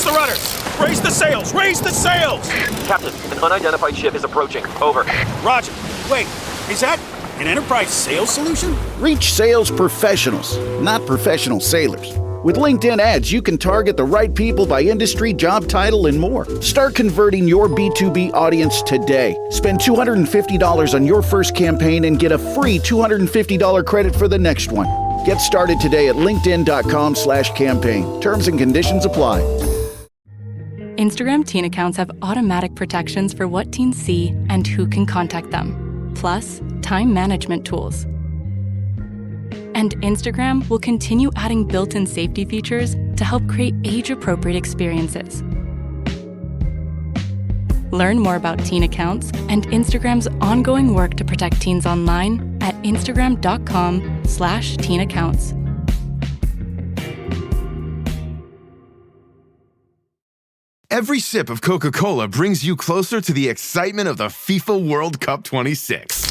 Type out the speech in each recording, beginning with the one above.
Brace the rudders! Raise the sails! Raise the sails! Captain, an unidentified ship is approaching. Over. Roger. Wait, is that an Enterprise sales solution? Reach sales professionals, not professional sailors. With LinkedIn ads, you can target the right people by industry, job title, and more. Start converting your B2B audience today. Spend $250 on your first campaign and get a free $250 credit for the next one. Get started today at linkedin.com/campaign. Terms and conditions apply. Instagram teen accounts have automatic protections for what teens see and who can contact them, plus time management tools. And Instagram will continue adding built-in safety features to help create age-appropriate experiences. Learn more about teen accounts and Instagram's ongoing work to protect teens online at instagram.com/teen accounts. Every sip of Coca-Cola brings you closer to the excitement of the FIFA World Cup 26.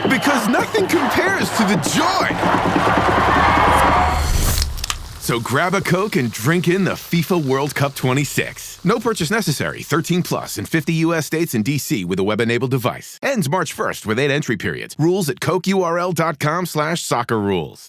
Because nothing compares to the joy. So grab a Coke and drink in the FIFA World Cup 26. No purchase necessary. 13 plus in 50 U.S. states and D.C. with a web-enabled device. Ends March 1st with 8 entry periods. Rules at cokeurl.com/soccerrules.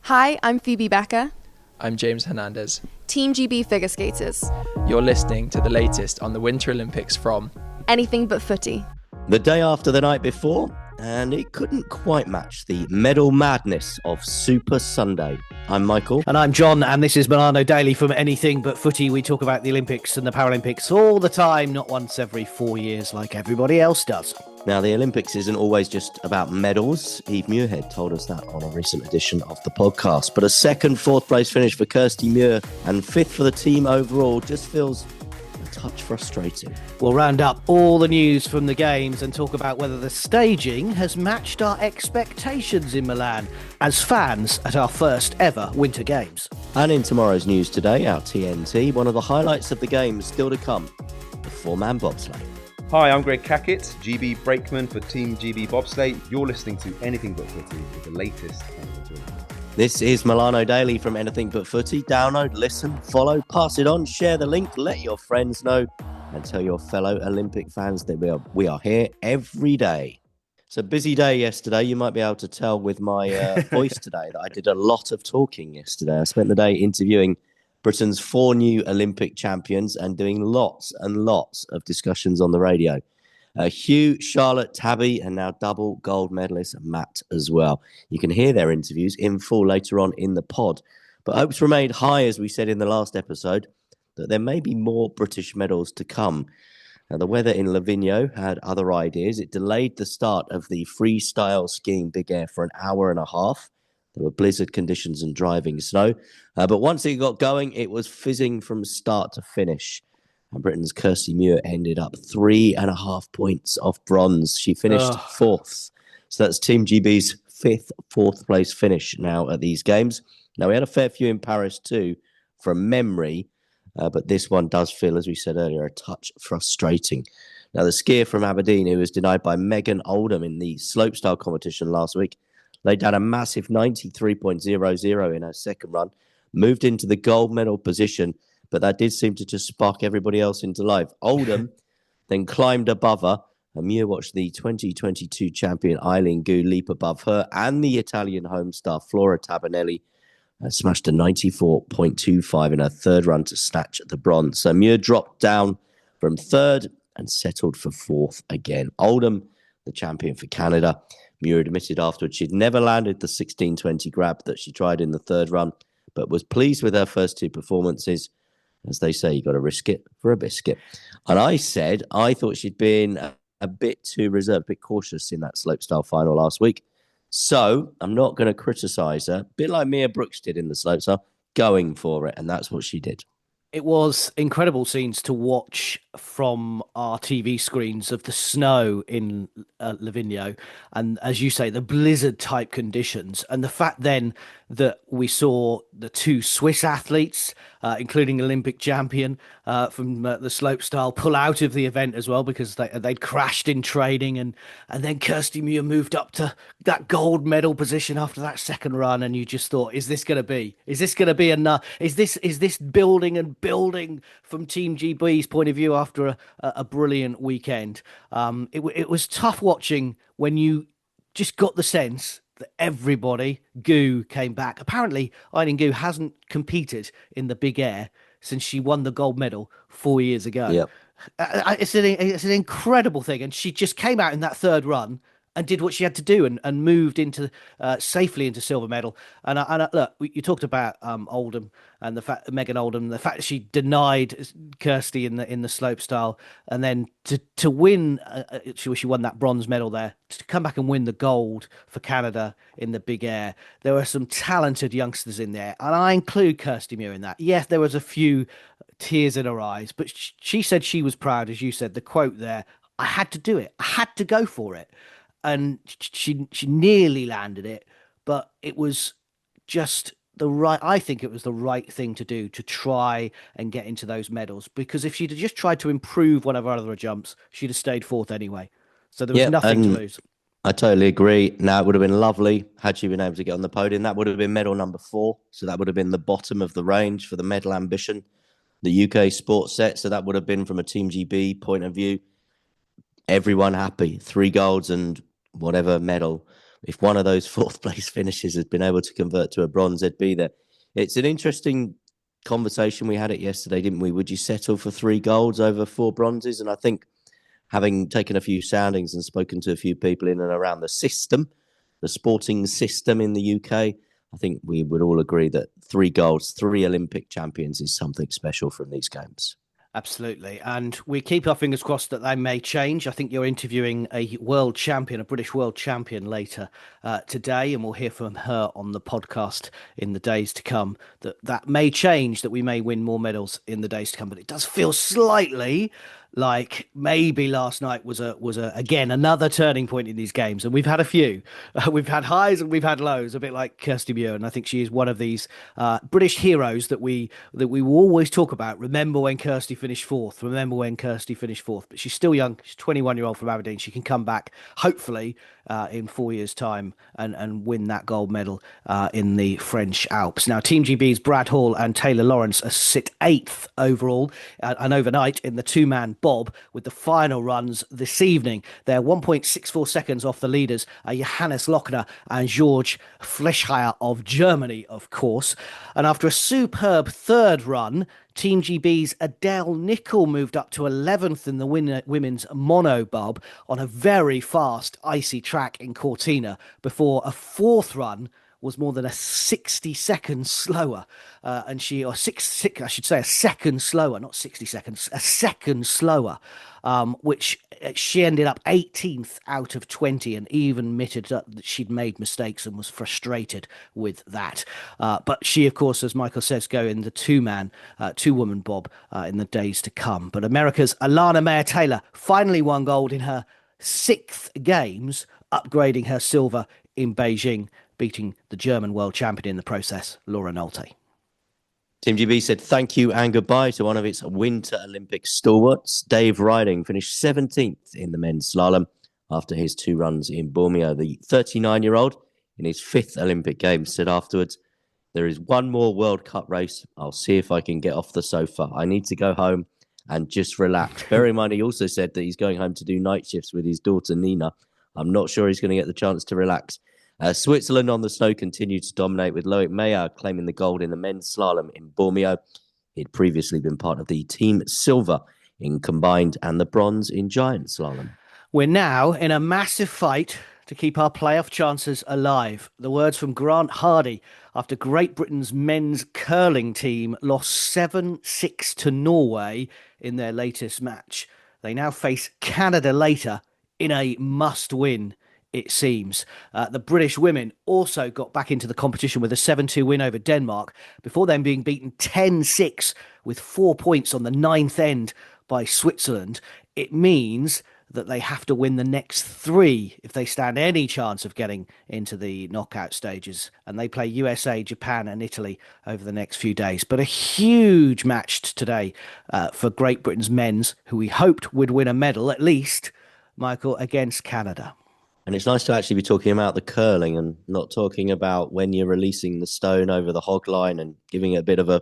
Hi, I'm Phoebe Becker. I'm James Hernandez. Team GB Figure Skaters. You're listening to the latest on the Winter Olympics from Anything But Footy. The day after the night before, and it couldn't quite match the medal madness of Super Sunday. I'm Michael. And I'm John, and this is Milano Daily from Anything But Footy. We talk about the Olympics and the Paralympics all the time, not once every 4 years like everybody else does. Now, the Olympics isn't always just about medals. Eve Muirhead told us that on a recent edition of the podcast. But a second, fourth place finish for Kirsty Muir and fifth for the team overall just feels a touch frustrating. We'll round up all the news from the games and talk about whether the staging has matched our expectations in Milan as fans at our first ever Winter Games. And in tomorrow's news today, our TNT, one of the highlights of the game still to come, the four-man bobsleigh. Hi, I'm Greg Cackett, GB Brakeman for Team GB Bobsleigh. You're listening to Anything But Footy with the latest. This is Milano Daily from Anything But Footy. Download, listen, follow, pass it on, share the link, let your friends know, and tell your fellow Olympic fans that we are here every day. It's a busy day yesterday. You might be able to tell with my voice today that I did a lot of talking yesterday. I spent the day interviewing Britain's 4 new Olympic champions and doing lots and lots of discussions on the radio. Hugh, Charlotte, Tabby, and now double gold medalist Matt as well. You can hear their interviews in full later on in the pod. But hopes remained high, as we said in the last episode, that there may be more British medals to come. Now, the weather in Livigno had other ideas. It delayed the start of the freestyle skiing big air for an hour and a half. There were blizzard conditions and driving snow. But once it got going, it was fizzing from start to finish. And Britain's Kirsty Muir ended up 3.5 points off bronze. She finished fourth. So that's Team GB's fourth place finish now at these games. Now, we had a fair few in Paris too, from memory. But this one does feel, as we said earlier, a touch frustrating. Now, the skier from Aberdeen, who was denied by Megan Oldham in the slopestyle competition last week, laid down a massive 93.00 in her second run, moved into the gold medal position, but that did seem to just spark everybody else into life. Oldham then climbed above her, and Muir watched the 2022 champion Eileen Gu leap above her and the Italian home star Flora Tabanelli and smashed a 94.25 in her third run to snatch the bronze. So Muir dropped down from third and settled for fourth again. Oldham, the champion for Canada. Muir admitted afterwards she'd never landed the 16:20 grab that she tried in the third run, but was pleased with her first two performances. As they say, you got to risk it for a biscuit. And I said I thought she'd been a bit too reserved, a bit cautious in that slopestyle final last week. So I'm not going to criticise her, a bit like Mia Brooks did in the slopestyle, going for it, and that's what she did. It was incredible scenes to watch from our TV screens of the snow in Livigno. And as you say, the blizzard type conditions. And the fact then that we saw the two Swiss athletes, including Olympic champion from the slopestyle pull out of the event as well, because they'd crashed in training, and then Kirsty Muir moved up to that gold medal position after that second run, and you just thought, is this going to be enough? Is this building and building from Team GB's point of view after a brilliant weekend? It was tough watching when you just got the sense that everybody, Gu came back. Apparently, Eileen Gu hasn't competed in the big air since she won the gold medal 4 years ago. Yeah. It's an incredible thing. And she just came out in that third run and did what she had to do, and moved into safely into silver medal. And look, you talked about Oldham and the fact Megan Oldham, the fact that she denied Kirsty in the slopestyle, and then to win, she won that bronze medal there, to come back and win the gold for Canada in the big air. There were some talented youngsters in there, and I include Kirsty Muir in that. Yes, there was a few tears in her eyes, but she said she was proud, as you said. The quote there: "I had to do it. I had to go for it." And she nearly landed it, but it was just I think it was the right thing to do, to try and get into those medals, because if she'd have just tried to improve one of her other jumps, she'd have stayed fourth anyway. So there was nothing to lose. I totally agree. Now, it would have been lovely had she been able to get on the podium. That would have been medal number 4. So that would have been the bottom of the range for the medal ambition, the UK sports set. So that would have been, from a Team GB point of view, everyone happy. 3 golds and whatever medal. If one of those fourth place finishes had been able to convert to a bronze, they'd be there. It's an interesting conversation. We had it yesterday, didn't we? Would you settle for 3 golds over 4 bronzes? And I think, having taken a few soundings and spoken to a few people in and around the system, the sporting system in the UK, I think we would all agree that 3 golds, 3 Olympic champions is something special from these games. Absolutely. And we keep our fingers crossed that they may change. I think you're interviewing a world champion, a British world champion later today, and we'll hear from her on the podcast in the days to come. That may change, that we may win more medals in the days to come. But it does feel slightly like maybe last night was again another turning point in these games, and we've had a few. We've had highs and we've had lows, a bit like Kirsty Muir, and I think she is one of these British heroes that we will always talk about. Remember when Kirsty finished 4th? Remember when Kirsty finished 4th? But she's still young. She's 21-year-old from Aberdeen. She can come back, hopefully, in 4 years' time and win that gold medal in the French Alps. Now, Team GB's Brad Hall and Taylor Lawrence sit 8th overall and overnight in the 2-man bob, with the final runs this evening. They're 1.64 seconds off the leaders, Johannes Lochner and George Fleschheier of Germany, of course. And after a superb third run, Team GB's Adele Nicol moved up to 11th in the women's mono bob on a very fast, icy track in Cortina, before a fourth run was more than a 60 seconds slower. I should say a second slower, not 60 seconds, a second slower, which she ended up 18th out of 20, and even admitted that she'd made mistakes and was frustrated with that. But she, of course, as Michael says, go in the 2-woman bob in the days to come. But America's Alana Mayer-Taylor finally won gold in her 6th games, upgrading her silver in Beijing, beating the German world champion in the process, Laura Nolte. Team GB said thank you and goodbye to one of its Winter Olympic stalwarts. Dave Riding finished 17th in the men's slalom after his 2 runs in Bormio. The 39-year-old, in his 5th Olympic Games, said afterwards, "There is one more World Cup race. I'll see if I can get off the sofa. I need to go home and just relax." Bear in mind, he also said that he's going home to do night shifts with his daughter, Nina. I'm not sure he's going to get the chance to relax. Switzerland on the snow continued to dominate, with Loic Meyer claiming the gold in the men's slalom in Bormio. He'd previously been part of the team silver in combined and the bronze in giant slalom. We're now in a massive fight to keep our playoff chances alive. The words from Grant Hardy after Great Britain's men's curling team lost 7-6 to Norway in their latest match. They now face Canada later in a must-win, it seems. The British women also got back into the competition with a 7-2 win over Denmark, before then being beaten 10-6 with 4 points on the 9th end by Switzerland. It means that they have to win the next 3 if they stand any chance of getting into the knockout stages. And they play USA, Japan, and Italy over the next few days. But a huge match today for Great Britain's men's, who we hoped would win a medal, at least, Michael, against Canada. And it's nice to actually be talking about the curling and not talking about when you're releasing the stone over the hog line and giving it a bit of a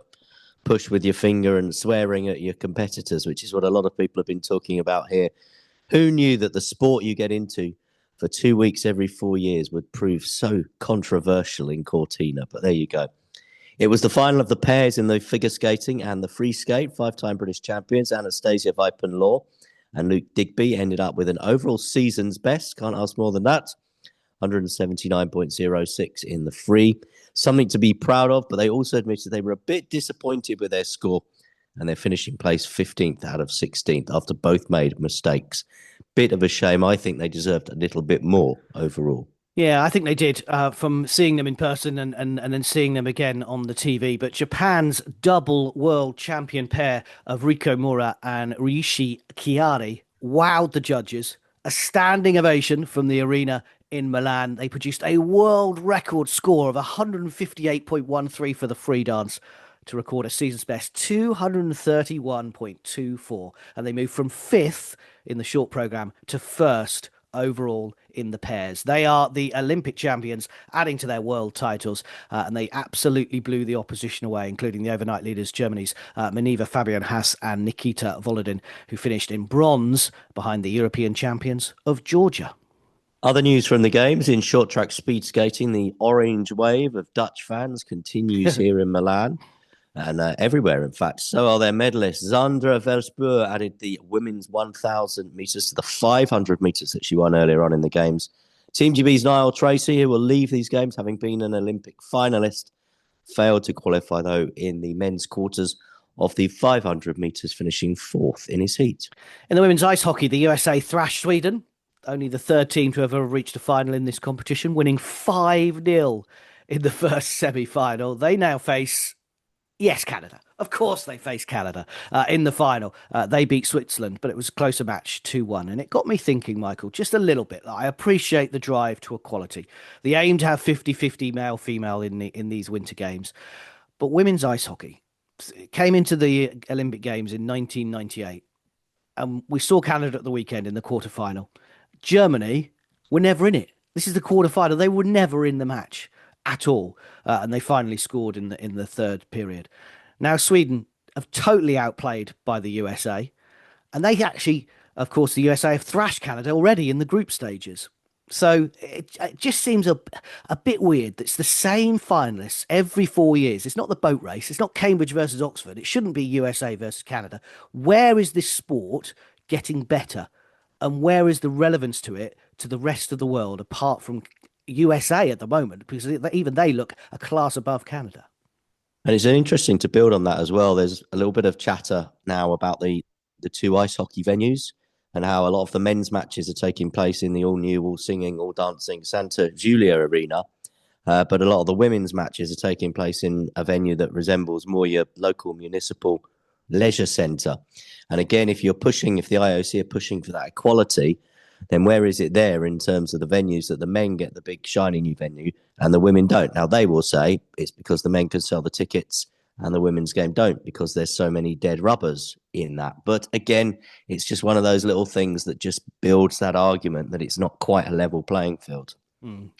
push with your finger and swearing at your competitors, which is what a lot of people have been talking about here. Who knew that the sport you get into for 2 weeks every 4 years would prove so controversial in Cortina? But there you go. It was the final of the pairs in the figure skating and the free skate. 5-time British champions Anastasia Vipin-Law and Luke Digby ended up with an overall season's best. Can't ask more than that. 179.06 in the free. Something to be proud of, but they also admitted they were a bit disappointed with their score, and they're finishing place 15th out of 16th after both made mistakes. Bit of a shame. I think they deserved a little bit more overall. Yeah, I think they did, from seeing them in person and then seeing them again on the TV. But Japan's double world champion pair of Riko Mura and Riichi Chiari wowed the judges. A standing ovation from the arena in Milan. They produced a world record score of 158.13 for the free dance to record a season's best 231.24. And they moved from 5th in the short programme to 1st overall in the pairs. They are the Olympic champions, adding to their world titles, and they absolutely blew the opposition away, including the overnight leaders, Germany's Maneva Fabian Haas and Nikita Volodin, who finished in bronze behind the European champions of Georgia. Other news from the games in short track speed skating, the orange wave of Dutch fans continues here in Milan. And everywhere, in fact. So are their medalists. Zandra Versboer added the women's 1,000 metres to the 500 metres that she won earlier on in the games. Team GB's Niall Tracy, who will leave these games having been an Olympic finalist, failed to qualify, though, in the men's quarters of the 500 metres, finishing 4th in his heat. In the women's ice hockey, the USA thrashed Sweden, only the 3rd team to ever reached a final in this competition, winning 5-0 in the first semi-final. They now face... Yes, Canada. Of course they face Canada in the final. They beat Switzerland, but it was a closer match, 2-1. And it got me thinking, Michael, just a little bit. I appreciate the drive to equality, the aim to have 50-50 male-female in these winter games. But women's ice hockey came into the Olympic Games in 1998. And we saw Canada at the weekend in the quarterfinal. Germany were never in it. This is the quarterfinal. They were never in the match at all, and they finally scored in the 3rd period. Now Sweden have totally outplayed by the USA, and they actually, of course, the USA have thrashed Canada already in the group stages. So it just seems a bit weird that it's the same finalists every 4 years. It's not the boat race. It's not Cambridge versus Oxford. It shouldn't be USA versus Canada. Where is this sport getting better, and where is the relevance to it to the rest of the world apart from USA at the moment, because even they look a class above Canada? And it's interesting to build on that as well. There's a little bit of chatter now about the 2 ice hockey venues and how a lot of the men's matches are taking place in the all-new, all-singing, all-dancing Santa Giulia Arena. But a lot of the women's matches are taking place in a venue that resembles more your local municipal leisure centre. And again, if the IOC are pushing for that equality, then where is it there in terms of the venues that the men get the big shiny new venue and the women don't? Now, they will say it's because the men can sell the tickets and the women's game don't, because there's so many dead rubbers in that. But again, it's just one of those little things that just builds that argument that it's not quite a level playing field.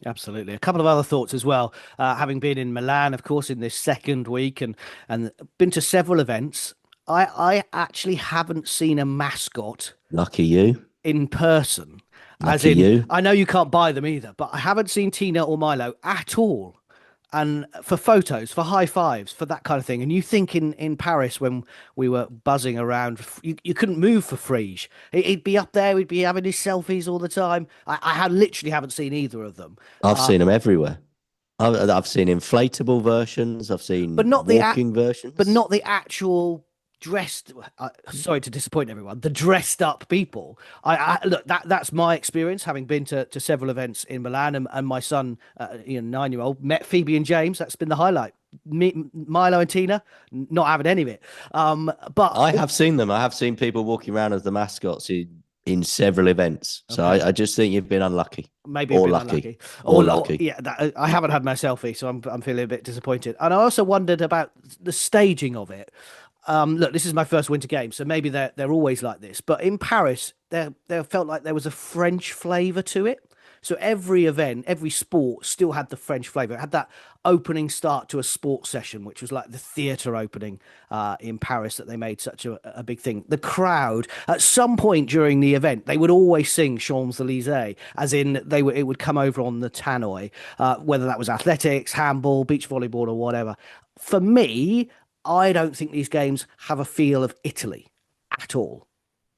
Absolutely. A couple of other thoughts as well. Having been in Milan, of course, in this 2nd week and been to several events, I actually haven't seen a mascot. Lucky you. In person. Lucky you. I know you can't buy them either, but I haven't seen Tina or Milo at all. And for photos, for high fives, for that kind of thing. And you think in Paris when we were buzzing around, you couldn't move for Frege. He'd be up there, we'd be having his selfies all the time. I literally haven't seen either of them. I've seen them everywhere. I've seen inflatable versions. I've seen walking versions. But not the actual dressed, sorry to disappoint everyone, the dressed up people. Look, that's my experience, having been to several events in Milan, and my son, 9-year-old, met Phoebe and James. That's been the highlight. Milo and Tina, not having any of it. But I have seen them. I have seen people walking around as the mascots in in several events. So Okay. I just think you've been unlucky. Maybe Or a bit lucky. unlucky. Or lucky. Yeah, I haven't had my selfie, so I'm feeling a bit disappointed. And I also wondered about the staging of it. Look, this is my first Winter Games, so maybe they're always like this. But in Paris, there felt like there was a French flavour to it. So every event, every sport still had the French flavour. It had that opening start to a sports session, which was like the theatre opening in Paris that they made such a big thing. The crowd, at some point during the event, they would always sing Champs-Élysées, as in it would come over on the tannoy, whether that was athletics, handball, beach volleyball, or whatever. For me, I don't think these games have a feel of Italy at all.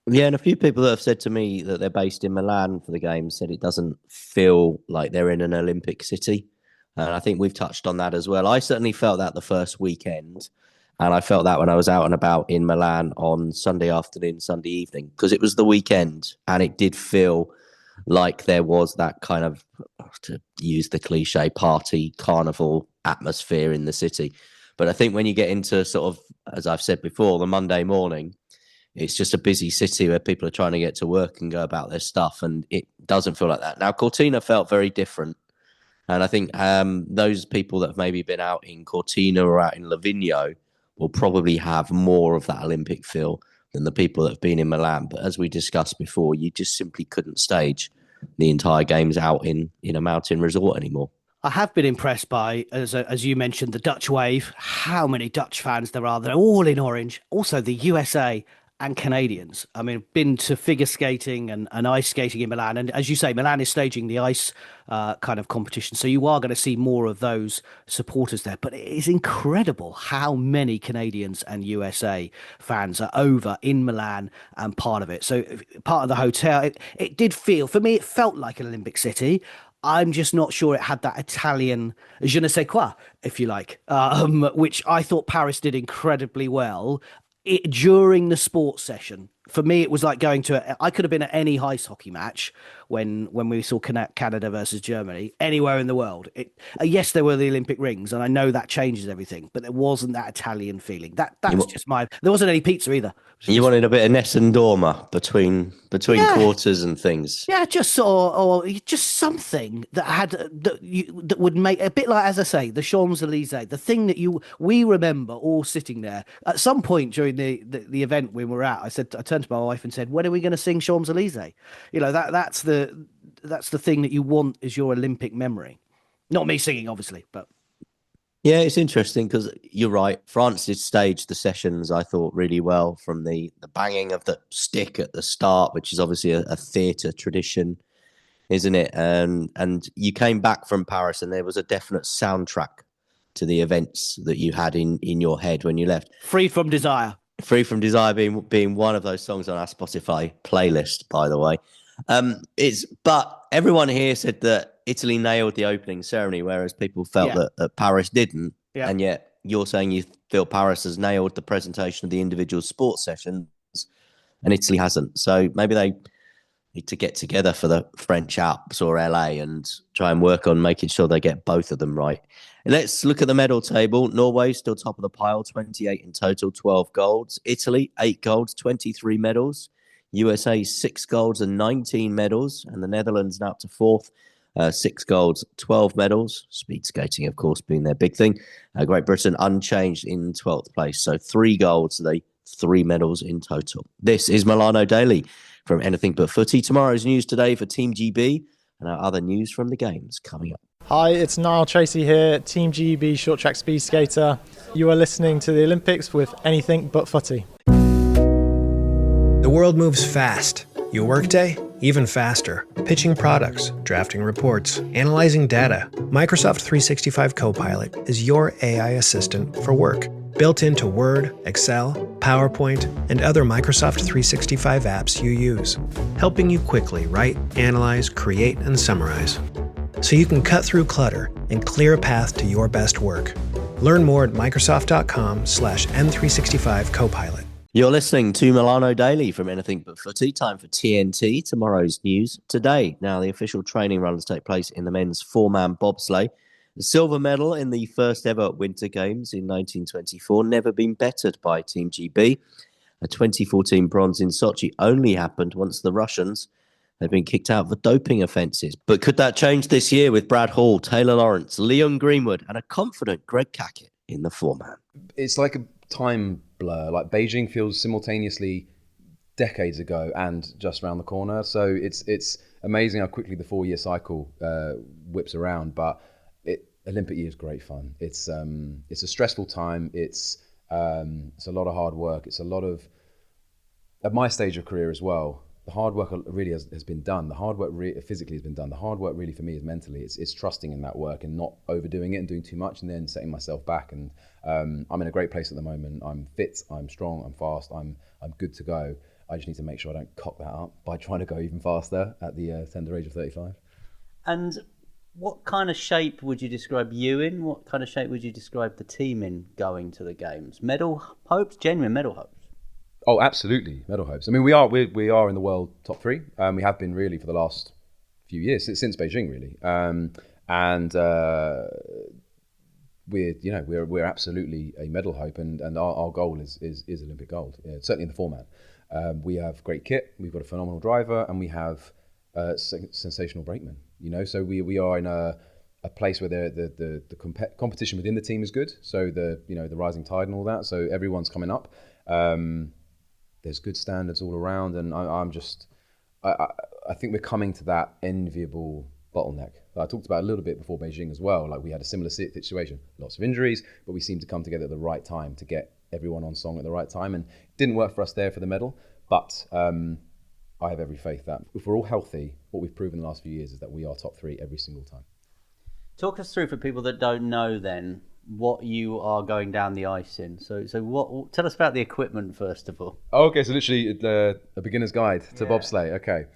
Yeah, and a few people that have said to me that they're based in Milan for the game said it doesn't feel like they're in an Olympic city. And I think we've touched on that as well. I certainly felt that the first weekend. And I felt that when I was out and about in Milan on Sunday afternoon, Sunday evening, because it was the weekend and it did feel like there was that kind of, to use the cliche, party, carnival atmosphere in the city. But I think when you get into sort of, as I've said before, the Monday morning, it's just a busy city where people are trying to get to work and go about their stuff. And it doesn't feel like that. Now, Cortina felt very different. And I think those people that have maybe been out in Cortina or out in Livigno will probably have more of that Olympic feel than the people that have been in Milan. But as we discussed before, you just simply couldn't stage the entire games out in a mountain resort anymore. I have been impressed by, as you mentioned, the Dutch wave, how many Dutch fans there are. They're all in orange. Also, the USA and Canadians. I mean, I've been to figure skating and ice skating in Milan. And as you say, Milan is staging the ice kind of competition. So you are going to see more of those supporters there. But it is incredible how many Canadians and USA fans are over in Milan and part of it. So part of the hotel, it did feel, for me, it felt like an Olympic city. I'm just not sure it had that Italian je ne sais quoi, if you like, which I thought Paris did incredibly well. During the sports session, for me, it was like going to I could have been at any ice hockey match when we saw Canada versus Germany anywhere in the world. Yes, there were the Olympic rings, and I know that changes everything, but there wasn't that Italian feeling. That's just there wasn't any pizza either. You wanted a bit of Nessun Dorma between quarters and things. Yeah, just or just something that had that would make a bit like, as I say, the Champs-Élysées, the thing that we remember all sitting there. At some point during the event when we were out, I turned to my wife and said, "When are we going to sing Champs-Élysées?" You know, that's the thing that you want as your Olympic memory. Not me singing, obviously, but. Yeah, it's interesting because you're right. France did stage the sessions, I thought, really well, from the banging of the stick at the start, which is obviously a theatre tradition, isn't it? And you came back from Paris and there was a definite soundtrack to the events that you had in your head when you left. Free From Desire. Free From Desire being one of those songs on our Spotify playlist, by the way. But everyone here said that Italy nailed the opening ceremony, whereas people felt that Paris didn't. Yeah. And yet you're saying you feel Paris has nailed the presentation of the individual sports sessions and Italy hasn't. So maybe they need to get together for the French Alps or LA and try and work on making sure they get both of them right. And let's look at the medal table. Norway still top of the pile, 28 in total, 12 golds. Italy, 8 golds, 23 medals. USA, 6 golds and 19 medals. And the Netherlands now up to 4th, 6 golds, 12 medals. Speed skating, of course, being their big thing. Great Britain unchanged in 12th place. So 3 golds, 3 medals in total. This is Milano Daily from Anything But Footy. Tomorrow's news today for Team GB and our other news from the games coming up. Hi, it's Niall Tracy here, Team GB short track speed skater. You are listening to the Olympics with Anything But Footy. The world moves fast. Your workday, even faster. Pitching products, drafting reports, analyzing data. Microsoft 365 Copilot is your AI assistant for work. Built into Word, Excel, PowerPoint, and other Microsoft 365 apps you use. Helping you quickly write, analyze, create, and summarize. So you can cut through clutter and clear a path to your best work. Learn more at Microsoft.com/M365 Copilot. You're listening to Milano Daily from Anything But Footy. Time for TNT, tomorrow's news today. Now, the official training runs take place in the men's 4-man bobsleigh. The silver medal in the first ever Winter Games in 1924, never been bettered by Team GB. A 2014 bronze in Sochi only happened once the Russians had been kicked out for doping offences. But could that change this year with Brad Hall, Taylor Lawrence, Leon Greenwood, and a confident Greg Cackett in the four-man? It's like a time blur. Like Beijing feels simultaneously decades ago and just around the corner. So it's amazing how quickly the 4-year cycle whips around. But Olympic year is great fun. It's a stressful time. It's a lot of hard work. It's a lot of, at my stage of career as well, the hard work really has been done. The hard work physically has been done. The hard work really for me is mentally. It's trusting in that work and not overdoing it and doing too much and then setting myself back. And I'm in a great place at the moment. I'm fit, I'm strong, I'm fast, I'm good to go. I just need to make sure I don't cock that up by trying to go even faster at the tender age of 35. And what kind of shape would you describe you in? What kind of shape would you describe the team in going to the games? Medal hopes, genuine medal hopes? Oh, absolutely, medal hopes. I mean, we are in the world top three. We have been really for the last few years, since Beijing, really. We're absolutely a medal hope, and our goal is Olympic gold. Certainly in the four-man. We have great kit. We've got a phenomenal driver, and we have sensational brakemen. So we are in a place where the competition within the team is good. So the rising tide and all that. So everyone's coming up. There's good standards all around, and I think we're coming to that enviable bottleneck that I talked about a little bit before Beijing as well. Like we had a similar situation, lots of injuries, but we seemed to come together at the right time to get everyone on song at the right time, and it didn't work for us there for the medal. But I have every faith that if we're all healthy, what we've proven in the last few years is that we are top three every single time. Talk us through, for people that don't know then, what you are going down the ice in. So tell us about the equipment first of all. Oh, okay, so literally a beginner's guide to bobsleigh. Okay.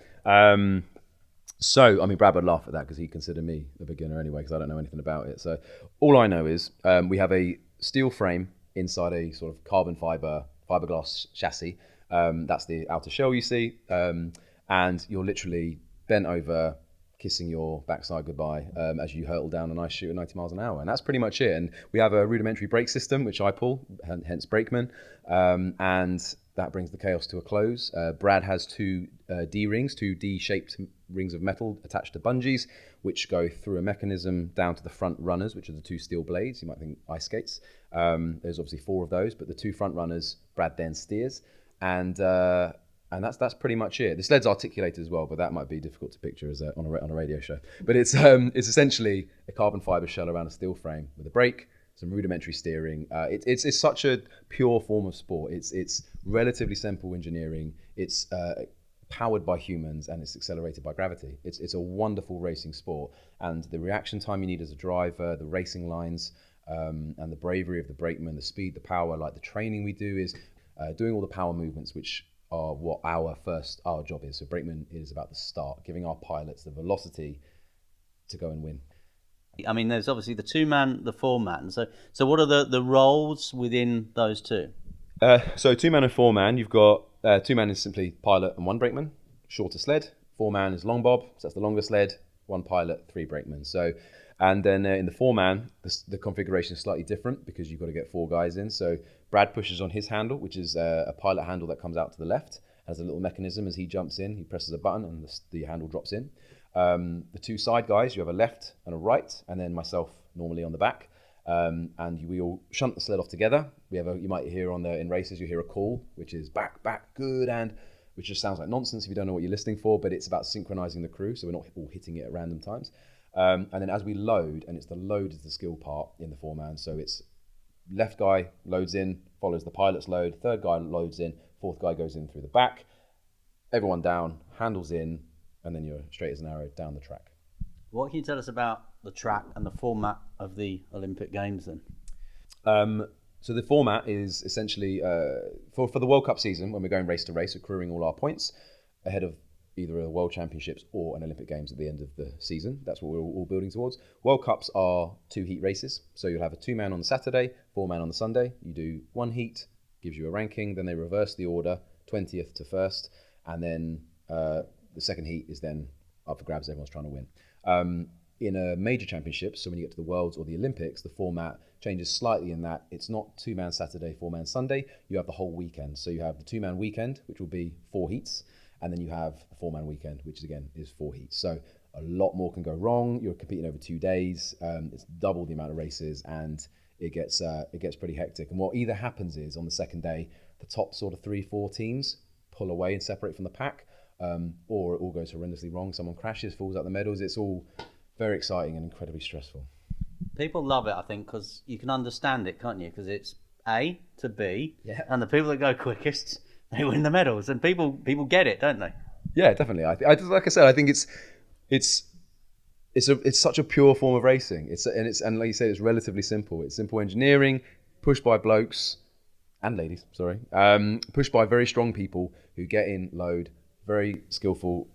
So, I mean, Brad would laugh at that because he considered me a beginner anyway because I don't know anything about it. So all I know is we have a steel frame inside a sort of carbon fiberglass chassis. That's the outer shell you see. And you're literally bent over, kissing your backside goodbye as you hurtle down an ice chute at 90 miles an hour. And that's pretty much it. And we have a rudimentary brake system, which I pull, hence brakeman. And that brings the chaos to a close. Brad has two D-rings, two D-shaped rings of metal attached to bungees, which go through a mechanism down to the front runners, which are the two steel blades. You might think ice skates. There's obviously 4 of those, but the 2 front runners, Brad then steers. And that's pretty much it. The sled's articulated as well, but that might be difficult to picture as on a radio show. But it's essentially a carbon fiber shell around a steel frame with a brake, some rudimentary steering. It's such a pure form of sport. It's relatively simple engineering. It's powered by humans and it's accelerated by gravity. It's a wonderful racing sport, and the reaction time you need as a driver, the racing lines, and the bravery of the brakeman, the speed, the power, like the training we do is doing all the power movements, which are what our job is. So brakeman is about the start, giving our pilots the velocity to go and win. I mean, there's obviously the 2-man, the 4-man. So what are the roles within those two? So 2-man and 4-man, you've got 2-man is simply pilot and 1 brakeman, shorter sled. 4-man is long bob, so that's the longer sled. 1 pilot, 3 brakemen. So, and then in the 4-man, the configuration is slightly different because you've got to get 4 guys in. So Brad pushes on his handle, which is a pilot handle that comes out to the left. Has a little mechanism as he jumps in. He presses a button and the handle drops in. The 2 side guys, you have a left and a right, and then myself normally on the back. And we all shunt the sled off together. You might hear in races, you hear a call, which is back, good, and which just sounds like nonsense if you don't know what you're listening for, but it's about synchronizing the crew, so we're not all hitting it at random times. And then as we load, and it's the load is the skill part in the 4-man, so it's left guy loads in, follows the pilot's load, 3rd guy loads in, 4th guy goes in through the back, everyone down, handles in, and then you're straight as an arrow down the track. What can you tell us about the track and the format of the Olympic Games then? So the format is essentially for the World Cup season, when we're going race to race, accruing all our points ahead of either a World Championships or an Olympic Games at the end of the season. That's what we're all building towards. World Cups are 2 heat races. So you'll have a 2-man on the Saturday, 4-man on the Sunday. You do 1 heat, gives you a ranking, then they reverse the order, 20th to 1st, and then the second heat is then up for grabs, everyone's trying to win. in a major championship, so when you get to the Worlds or the Olympics, the format changes slightly in that it's not 2-man Saturday, 4-man Sunday. You have the whole weekend. So you have the 2-man weekend, which will be 4 heats, and then you have a 4-man weekend, which again is 4 heats. So a lot more can go wrong. You're competing over 2 days. It's double the amount of races, and it gets pretty hectic. And what either happens is on the second day, the top sort of 3-4 teams pull away and separate from the pack, or it all goes horrendously wrong. Someone crashes, falls out the medals. It's all very exciting and incredibly stressful. People love it, I think, because you can understand it, can't you? Because it's A to B, and the people that go quickest, they win the medals, and people get it, don't they? Yeah, definitely. I like I said, I think it's such a pure form of racing. And like you said, it's relatively simple. It's simple engineering, pushed by blokes and ladies, sorry, pushed by very strong people who get in, load, very skillful,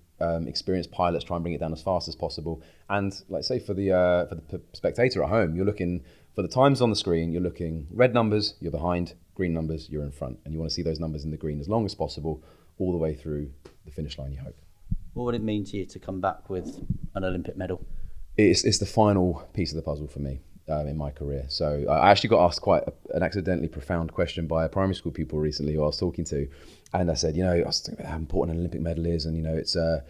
experienced pilots try and bring it down as fast as possible. And like say for the spectator at home, you're looking for the times on the screen. You're looking red numbers, you're behind; green numbers, you're in front, and you want to see those numbers in the green as long as possible, all the way through the finish line. You hope. What would it mean to you to come back with an Olympic medal? It's the final piece of the puzzle for me in my career. So I actually got asked quite an accidentally profound question by a primary school pupil recently who I was talking to, and I said, I was thinking about how important an Olympic medal is, and it's the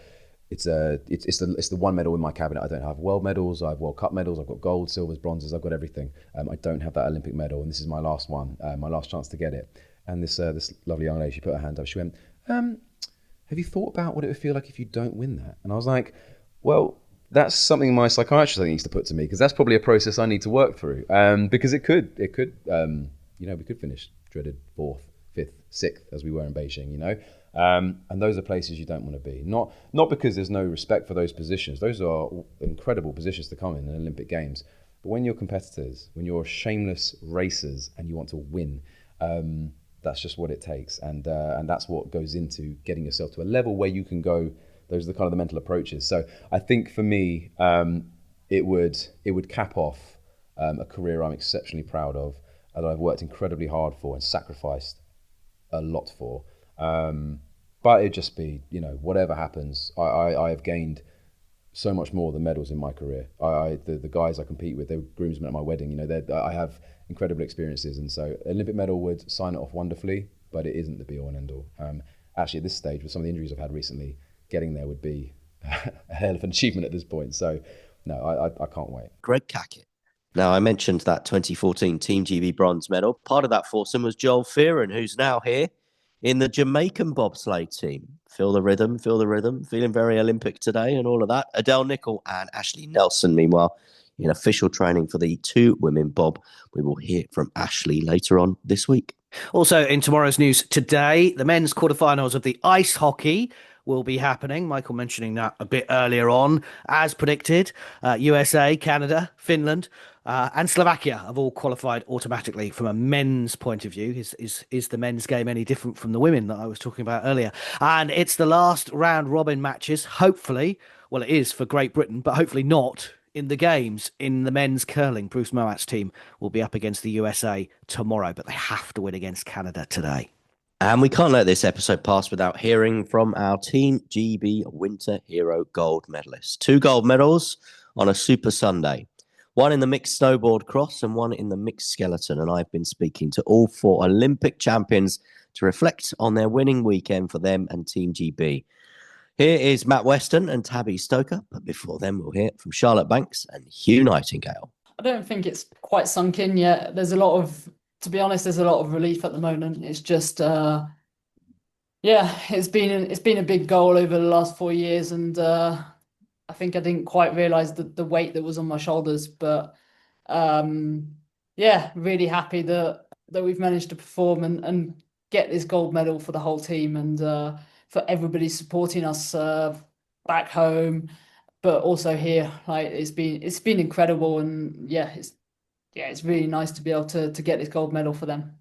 one medal in my cabinet. I don't have world medals, I have World Cup medals, I've got gold, silvers, bronzes, I've got everything. I don't have that Olympic medal, and this is my last one, my last chance to get it. And this lovely young lady, she put her hand up, she went, have you thought about what it would feel like if you don't win that? And I was like, well, that's something my psychiatrist needs to put to me, because that's probably a process I need to work through. Because it could, we could finish dreaded 4th, 5th, 6th as we were in Beijing, and those are places you don't want to be. Not because there's no respect for those positions. Those are incredible positions to come in Olympic Games. But when you're competitors, when you're shameless racers and you want to win, that's just what it takes. And that's what goes into getting yourself to a level where you can go. Those are the kind of the mental approaches. So I think for me, it would cap off a career I'm exceptionally proud of, and I've worked incredibly hard for and sacrificed a lot for. But it'd just be, whatever happens, I have gained so much more than medals in my career. The guys I compete with, they were groomsmen at my wedding. I have incredible experiences, and so an Olympic medal would sign it off wonderfully, but it isn't the be all and end all. Actually, at this stage, with some of the injuries I've had recently, getting there would be a hell of an achievement at this point. So, no, I can't wait. Greg Cackett. Now, I mentioned that 2014 Team GB bronze medal. Part of that foursome was Joel Fearon, who's now here in the Jamaican bobsleigh team. Feel the rhythm, feeling very Olympic today and all of that. Adele Nichol and Ashley Nelson, meanwhile, in official training for the 2 women bob. We will hear from Ashley later on this week. Also in tomorrow's news today, the men's quarterfinals of the ice hockey will be happening. Michael mentioning that a bit earlier on. As predicted, USA, Canada, Finland and Slovakia have all qualified automatically. From a men's point of view, is the men's game any different from the women that I was talking about earlier? And it's the last round robin matches, hopefully. Well, it is for Great Britain, but hopefully not in the games. In the men's curling, Bruce Mouat's team will be up against the USA tomorrow, but they have to win against Canada today. And we can't let this episode pass without hearing from our Team GB Winter Hero gold medalists. 2 gold medals on a Super Sunday. 1 in the mixed snowboard cross and 1 in the mixed skeleton. And I've been speaking to all 4 Olympic champions to reflect on their winning weekend for them and Team GB. Here is Matt Weston and Tabby Stoker. But before then, we'll hear from Charlotte Banks and Hugh Nightingale. I don't think it's quite sunk in yet. There's a lot of relief at the moment. It's just, it's been a big goal over the last 4 years, and I think I didn't quite realise the weight that was on my shoulders. But really happy that we've managed to perform and get this gold medal for the whole team, and for everybody supporting us back home, but also here. Like it's been incredible, and it's really nice to be able to get this gold medal for them.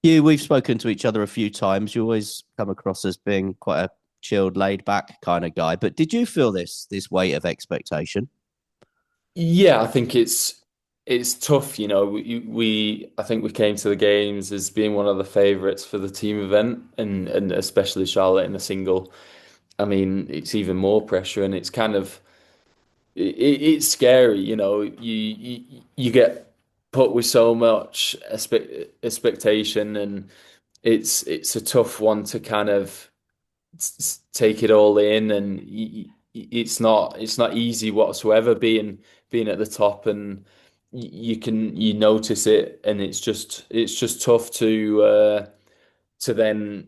We've spoken to each other a few times. You always come across as being quite a chilled, laid-back kind of guy. But did you feel this weight of expectation? Yeah, I think it's tough. I think we came to the games as being one of the favourites for the team event, and especially Charlotte in the single. I mean, it's even more pressure, and it's kind of it's scary, you know. You get put with so much expectation, and it's a tough one to kind of take it all in, and it's not easy whatsoever being at the top, and you notice it, and it's just tough to then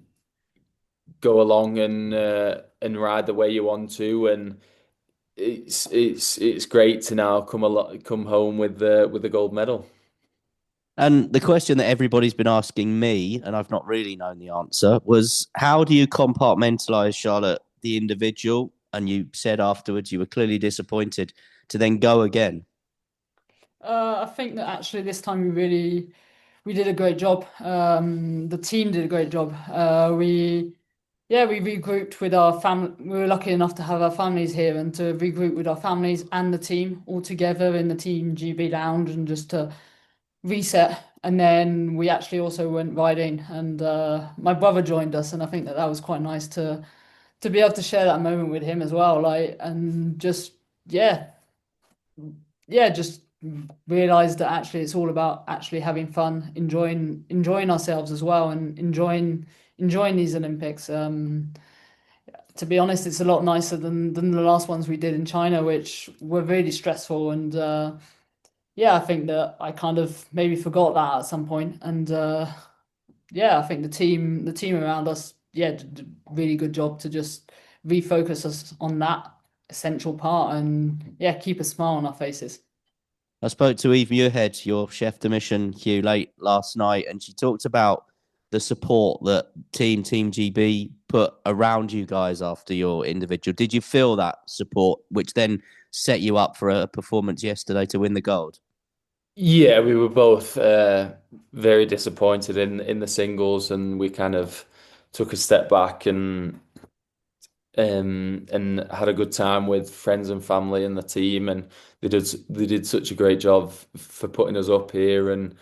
go along and ride the way you want to, and it's great to now come home with the gold medal. And the question that everybody's been asking me, and I've not really known the answer, was how do you compartmentalize, Charlotte, the individual? And you said afterwards you were clearly disappointed to then go again. I think that actually this time we did a great job. The team did a great job. We regrouped with our family. We were lucky enough to have our families here and to regroup with our families and the team all together in the Team GB lounge and just to reset. And then we actually also went riding, and my brother joined us, and I think that was quite nice to be able to share that moment with him as well. Like, and just just realized that actually it's all about actually having fun, enjoying ourselves as well, and enjoying these Olympics. To be honest, it's a lot nicer than the last ones we did in China, which were really stressful. And I think that I kind of maybe forgot that at some point. And I think the team around us, did a really good job to just refocus us on that essential part and keep a smile on our faces. I spoke to Eve Muirhead, your chef de mission, Hugh, late last night, and she talked about the support that Team GB put around you guys after your individual. Did you feel that support, which then set you up for a performance yesterday to win the gold? Yeah, we were both very disappointed in the singles, and we kind of took a step back and had a good time with friends and family and the team, and they did such a great job for putting us up here and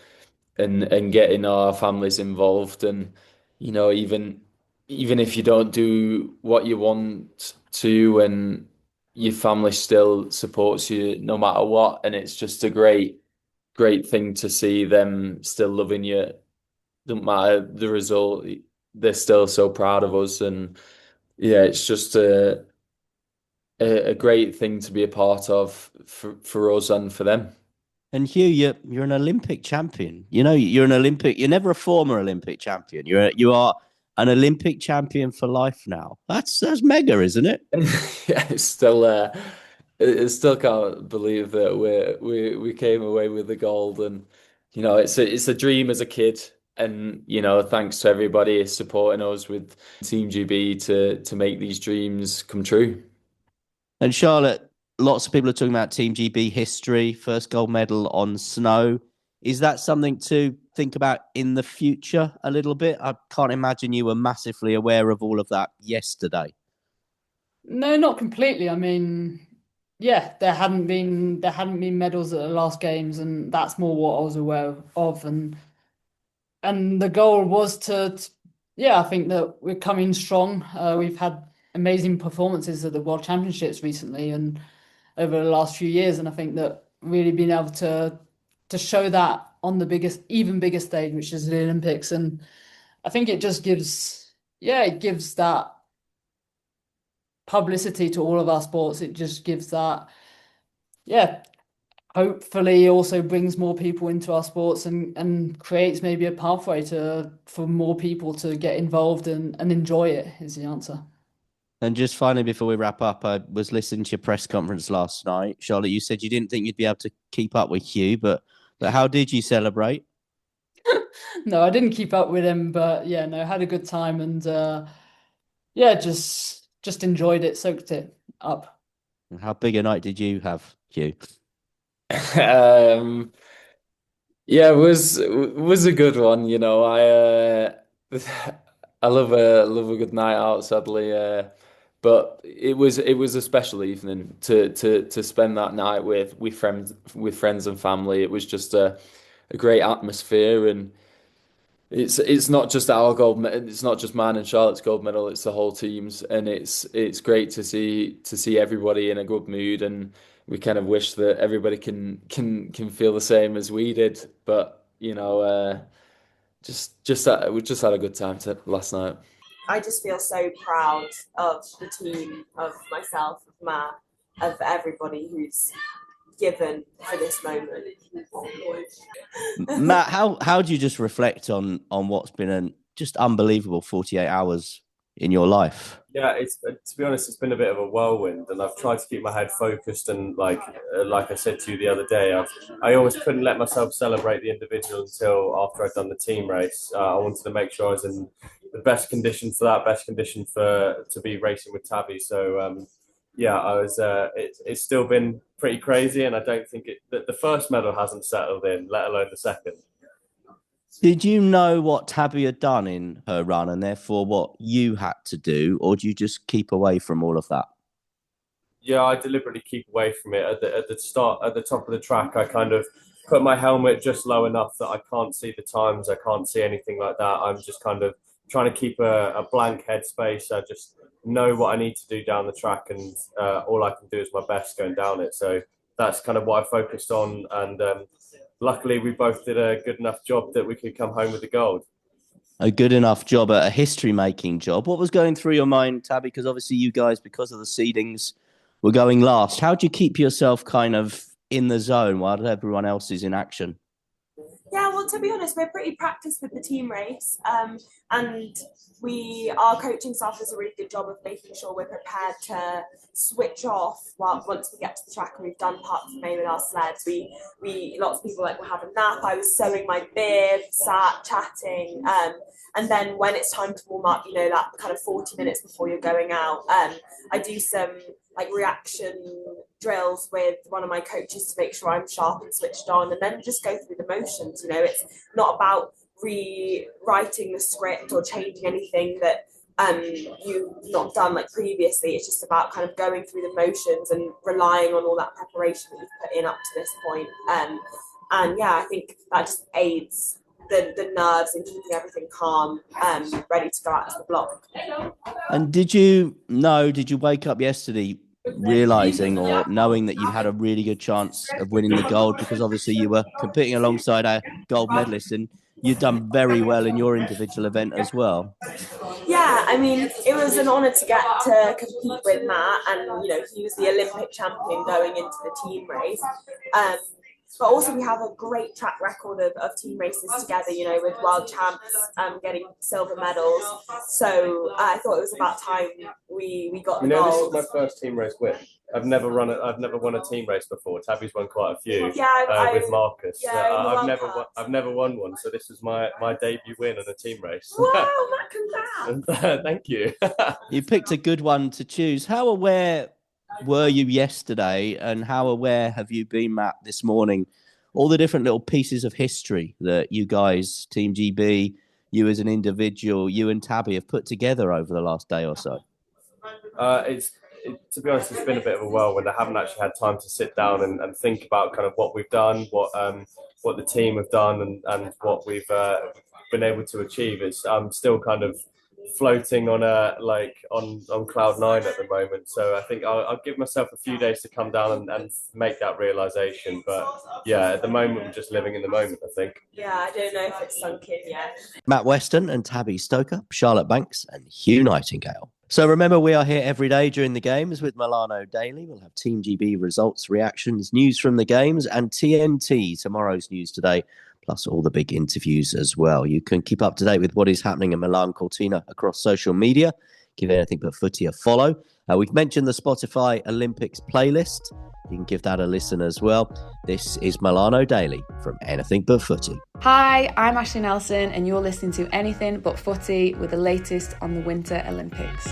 getting our families involved, and you know, even if you don't do what you want to, and your family still supports you no matter what, and it's just a great thing to see them still loving you. Don't matter the result, they're still so proud of us, and yeah, it's just a great thing to be a part of for us and for them. And Hugh, you're an Olympic champion. You know, you're an Olympic. You're never a former Olympic champion. You are an Olympic champion for life now. That's mega, isn't it? Yeah, it's still it still can't believe that we came away with the gold, and you know, it's a dream as a kid, and you know, thanks to everybody supporting us with Team GB to make these dreams come true. And Charlotte, lots of people are talking about Team GB history, first gold medal on snow. Is that something to think about in the future a little bit? I can't imagine you were massively aware of all of that yesterday. No, not completely. I mean, there hadn't been medals at the last games, and that's more what I was aware of. And the goal was I think that we're coming strong. We've had amazing performances at the World Championships recently and over the last few years, and I think that really being able to show that on the even bigger stage, which is the Olympics, and I think it just gives that publicity to all of our sports. It just gives that, hopefully also brings more people into our sports and creates maybe a pathway for more people to get involved and enjoy it, is the answer. And just finally, before we wrap up, I was listening to your press conference last night. Charlotte, you said you didn't think you'd be able to keep up with Hugh, but how did you celebrate? No, I didn't keep up with him, but had a good time, and just enjoyed it, soaked it up. How big a night did you have, Hugh? Yeah, it was a good one. You know, I love a good night out, sadly. But it was a special evening to spend that night with friends and family. It was just a great atmosphere, and it's not just our gold medal, it's not just mine and Charlotte's gold medal, it's the whole team's, and it's great to see everybody in a good mood, and we kind of wish that everybody can feel the same as we did. But you know, we just had a good time last night. I just feel so proud of the team, of myself, of Matt, of everybody who's given for this moment. Matt, how do you just reflect on what's been an just unbelievable 48 hours in your life? Yeah, it's to be honest, it's been a bit of a whirlwind, and I've tried to keep my head focused. And like I said to you the other day, I almost couldn't let myself celebrate the individual until after I'd done the team race. I wanted to make sure I was in the best condition for that, best condition to be racing with Tabby. So yeah, I was. It's still been pretty crazy, and I don't think that the first medal hasn't settled in, let alone the second. Did you know what Tabby had done in her run and therefore what you had to do, or do you just keep away from all of that? Yeah, I deliberately keep away from it. At the start, at the top of the track, I kind of put my helmet just low enough that I can't see the times, I can't see anything like that. I'm just kind of trying to keep a blank headspace. I just know what I need to do down the track, and all I can do is my best going down it. So that's kind of what I focused on, and luckily we both did a good enough job that we could come home with the gold. A good enough job, a history-making job. What was going through your mind, Tabby? Because obviously you guys, because of the seedings, were going last. How do you keep yourself kind of in the zone while everyone else is in action? Yeah, well, to be honest, we're pretty practiced with the team race, and our coaching staff does a really good job of making sure we're prepared to switch off once we get to the track and we've done parts of May with our sleds. We lots of people will have a nap. I was sewing my bib, sat chatting, and then when it's time to warm up, that kind of 40 minutes before you're going out, I do some reaction drills with one of my coaches to make sure I'm sharp and switched on, and then just go through the motions. It's not about rewriting the script or changing anything that you've not done previously. It's just about kind of going through the motions and relying on all that preparation that you've put in up to this point. And yeah, I think that just aids the nerves and keeping everything calm, ready to go out to the block. And did you wake up yesterday realising or knowing that you had a really good chance of winning the gold, because obviously you were competing alongside a gold medalist and you'd done very well in your individual event as well? Yeah, I mean, it was an honour to get to compete with Matt, and he was the Olympic champion going into the team race. But also we have a great track record of team races together, with world champs getting silver medals. So I thought it was about time we got the gold. This is my first team race win. I've never won a team race before. Tabby's won quite a few. With Marcus. Yeah, I've never won one, so this was my debut win in a team race. Wow, Matt, congrats! Thank you. You picked a good one to choose. How aware were you yesterday, and how aware have you been, Matt, this morning? All the different little pieces of history that you guys, Team GB, you as an individual, you and Tabby have put together over the last day or so. To be honest, it's been a bit of a whirlwind. I haven't actually had time to sit down and think about kind of what we've done, what the team have done, and what we've been able to achieve. I'm still kind of floating on on cloud nine at the moment, so I think I'll give myself a few days to come down and make that realization. But yeah, at the moment we're just living in the moment, I think. Yeah, I don't know if it's sunk in yet. Matt Weston and Tabby Stoker, Charlotte Banks and Hugh Nightingale. So remember, we are here every day during the games with Milano Daily. We'll have Team GB results, reactions, news from the games, and TNT, tomorrow's news today, plus all the big interviews as well. You can keep up to date with what is happening in Milan Cortina across social media. Give Anything But Footy a follow. We've mentioned the Spotify Olympics playlist. You can give that a listen as well. This is Milano Daily from Anything But Footy. Hi, I'm Ashley Nelson, and you're listening to Anything But Footy with the latest on the Winter Olympics.